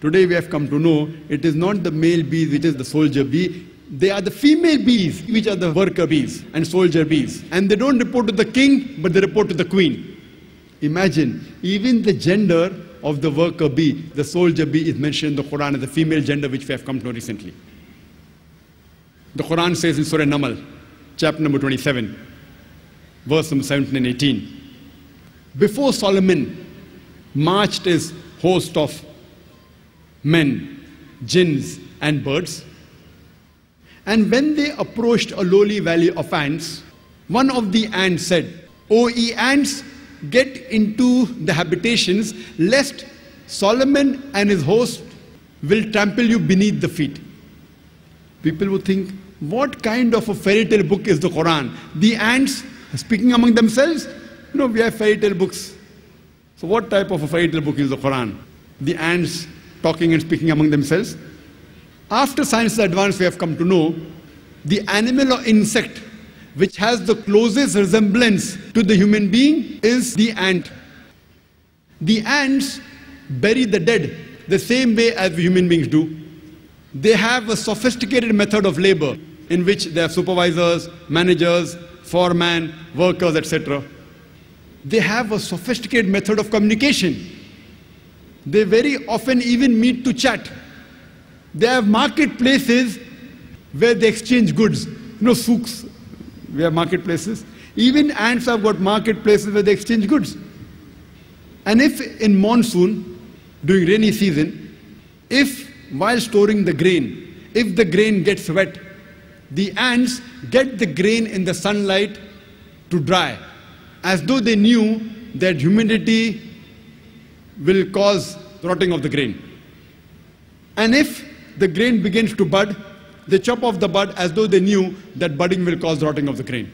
Today we have come to know it is not the male bees which is the soldier bee. They are the female bees which are the worker bees and soldier bees. And they don't report to the king, but they report to the queen. Imagine, even the gender of the worker bee, the soldier bee, is mentioned in the Quran as the female gender, which we have come to know recently. The Quran says in Surah Namal, chapter number 27, verse number 17 and 18. Before Solomon marched his host of men, jinns and birds, and when they approached a lowly valley of ants, one of the ants said, "O ye ants, get into the habitations, lest Solomon and his host will trample you beneath the feet." People would think, what kind of a fairy tale book is the Quran? The ants speaking among themselves? No, we have fairy tale books. So what type of a fairy tale book is the Quran? The ants talking and speaking among themselves? After science is advanced, we have come to know the animal or insect which has the closest resemblance to the human being is the ant. The ants bury the dead the same way as human beings do. They have a sophisticated method of labor in which they have supervisors, managers, foremen, workers, etc. They have a sophisticated method of communication. They very often even meet to chat. They have marketplaces where they exchange goods. Souks, we have marketplaces. Even ants have got marketplaces where they exchange goods. And if in monsoon, during rainy season, if while storing the grain, if the grain gets wet, the ants get the grain in the sunlight to dry, as though they knew that humidity will cause rotting of the grain. And if the grain begins to bud, they chop off the bud as though they knew that budding will cause rotting of the grain.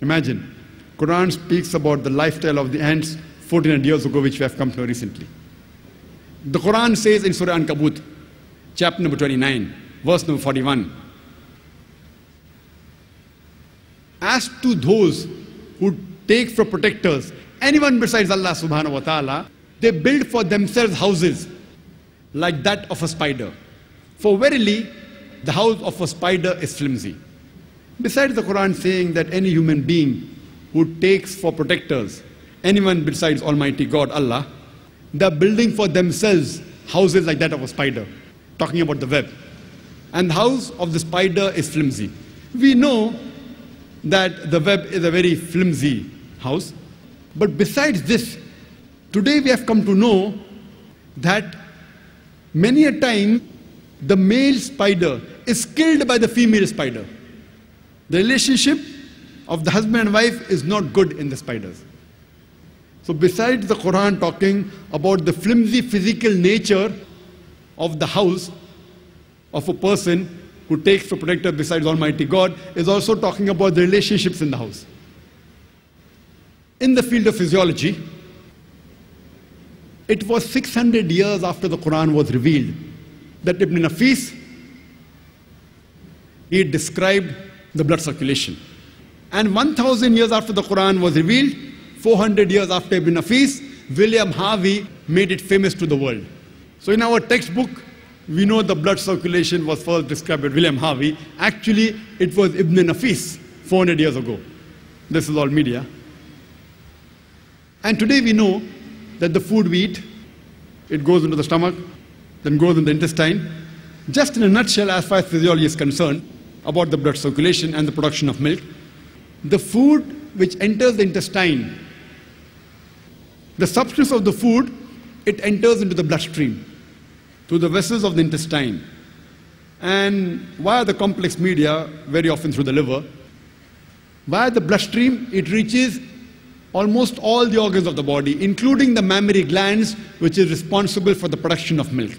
Imagine, Quran speaks about the lifestyle of the ants 1400 years ago, which we have come to know recently. The Quran says in Surah Ankabut, chapter number 29, verse number 41, as to those who take for protectors anyone besides Allah subhanahu wa ta'ala, they build for themselves houses like that of a spider. For verily, the house of a spider is flimsy. Besides the Quran saying that any human being who takes for protectors anyone besides Almighty God, Allah, they are building for themselves houses like that of a spider, talking about the web. And the house of the spider is flimsy. We know that the web is a very flimsy house. But besides this, today we have come to know that many a time the male spider is killed by the female spider. The relationship of the husband and wife is not good in the spiders. So besides the Quran talking about the flimsy physical nature of the house of a person who takes for protector besides Almighty God, is also talking about the relationships in the house. In the field of physiology, it was 600 years after the Quran was revealed that Ibn Nafis, he described the blood circulation. And 1000 years after the Quran was revealed, 400 years after Ibn Nafis, William Harvey made it famous to the world. So in our textbook, we know the blood circulation was first described by William Harvey. Actually, it was Ibn Nafis 400 years ago. This is all media. And today we know that the food we eat, it goes into the stomach, then goes in the intestine. Just in a nutshell, as far as physiology is concerned, about the blood circulation and the production of milk, the food which enters the intestine, the substance of the food, it enters into the bloodstream through the vessels of the intestine, and via the complex media, very often through the liver. Via the bloodstream, it reaches almost all the organs of the body, including the mammary glands, which is responsible for the production of milk.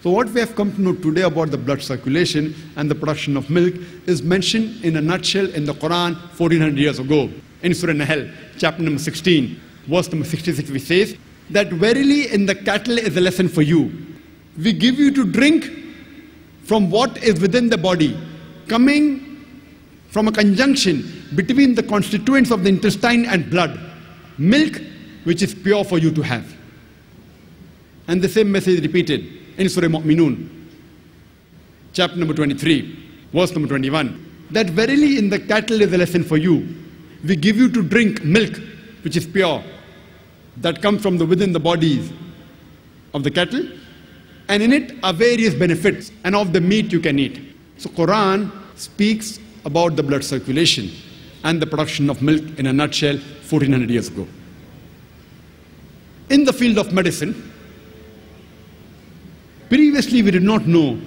So what we have come to know today about the blood circulation and the production of milk is mentioned in a nutshell in the Quran 1400 years ago. In Surah Nahl, chapter number 16, verse number 66, which says that verily in the cattle is a lesson for you. We give you to drink from what is within the body, coming from a conjunction between the constituents of the intestine and blood, milk which is pure for you to have. And the same message is repeated in Surah Mu'minun, chapter number 23, verse number 21, that verily in the cattle is a lesson for you. We give you to drink milk, which is pure, that comes from within the bodies of the cattle, and in it are various benefits, and of the meat you can eat. So Quran speaks about the blood circulation and the production of milk in a nutshell 1400 years ago. In the field of medicine, previously we did not know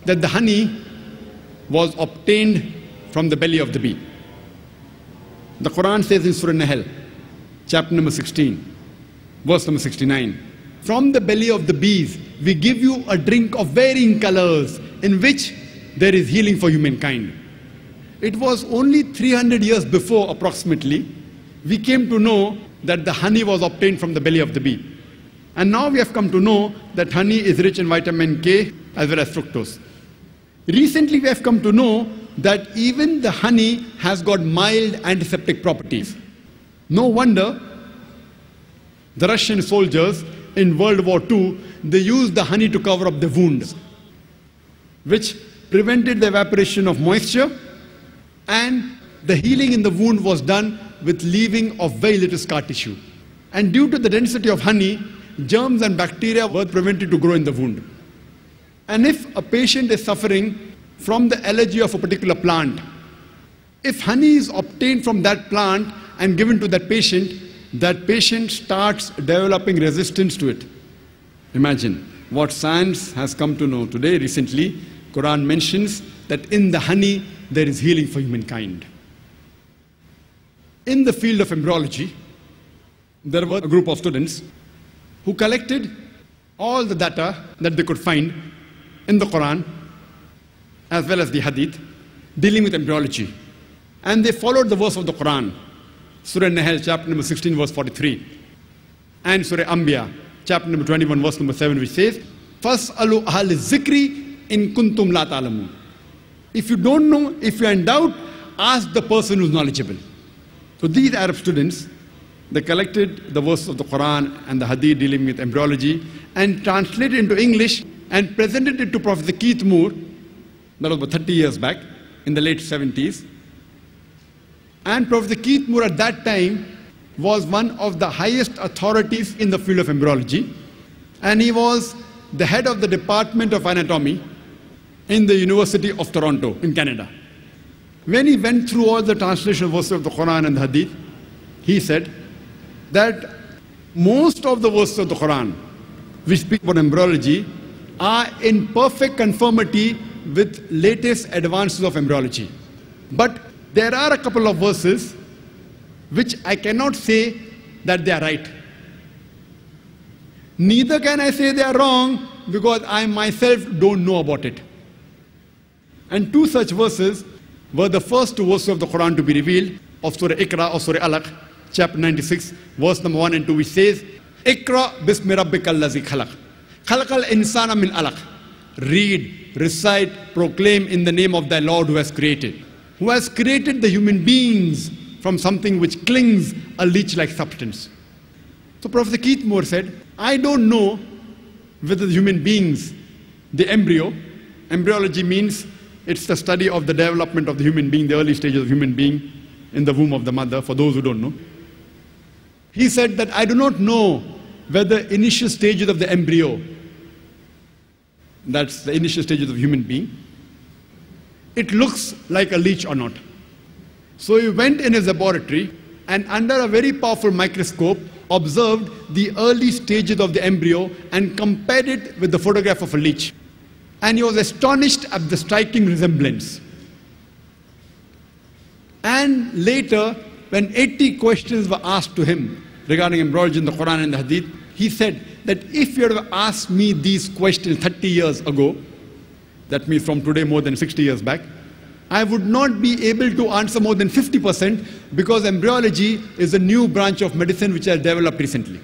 that the honey was obtained from the belly of the bee. The Quran says in Surah Nahl, chapter number 16, verse number 69, from the belly of the bees we give you a drink of varying colors in which there is healing for humankind. It was only 300 years before approximately we came to know that the honey was obtained from the belly of the bee. And now we have come to know that honey is rich in vitamin K as well as fructose. Recently we have come to know that even the honey has got mild antiseptic properties. No wonder the Russian soldiers in World War II, they used the honey to cover up the wounds, which prevented the evaporation of moisture, and the healing in the wound was done with leaving of very little scar tissue. And due to the density of honey, germs and bacteria were prevented to grow in the wound. And if a patient is suffering from the allergy of a particular plant, if honey is obtained from that plant and given to that patient starts developing resistance to it. Imagine what science has come to know today. Recently, Quran mentions that in the honey there is healing for humankind. In the field of embryology, there were a group of students who collected all the data that they could find in the Quran as well as the Hadith dealing with embryology. And they followed the verse of the Quran, Surah Nahl, chapter number 16, verse 43, and Surah Anbiya, chapter number 21, verse number 7, which says, فَاسْأَلُوا أَهْلِ الذِّكْرِ إِن كُنْتُمْ لَا تَعْلَمُونَ. If you don't know, if you are in doubt, ask the person who is knowledgeable. So these Arab students, they collected the verses of the Quran and the Hadith dealing with embryology and translated it into English and presented it to Professor Keith Moore, that was about 30 years back, in the late 70s. And Professor Keith Moore at that time was one of the highest authorities in the field of embryology, and he was the head of the Department of Anatomy in the University of Toronto in Canada. When he went through all the translation verses of the Quran and the Hadith, he said that most of the verses of the Quran which speak about embryology are in perfect conformity with latest advances of embryology. But there are a couple of verses which I cannot say that they are right. Neither can I say they are wrong because I myself don't know about it. And two such verses were the first two verses of the Quran to be revealed, of Surah Iqra or Surah Alaq, chapter 96, verse number 1 and 2, which says, Iqra bismi rabbika allazi khalaq. Khalaqal insana min alaq. Read, recite, proclaim in the name of thy Lord who has created the human beings from something which clings a leech-like substance. So Professor Keith Moore said, I don't know whether the human beings, the embryo, embryology means it's the study of the development of the human being, the early stages of human being in the womb of the mother, for those who don't know. He said that I do not know whether initial stages of the embryo, that's the initial stages of human being, it looks like a leech or not. So he went in his laboratory and under a very powerful microscope observed the early stages of the embryo and compared it with the photograph of a leech. And he was astonished at the striking resemblance. And later, when 80 questions were asked to him regarding embryology in the Quran and the Hadith, he said that if you had asked me these questions 30 years ago, that means from today more than 60 years back, I would not be able to answer more than 50% because embryology is a new branch of medicine which has developed recently.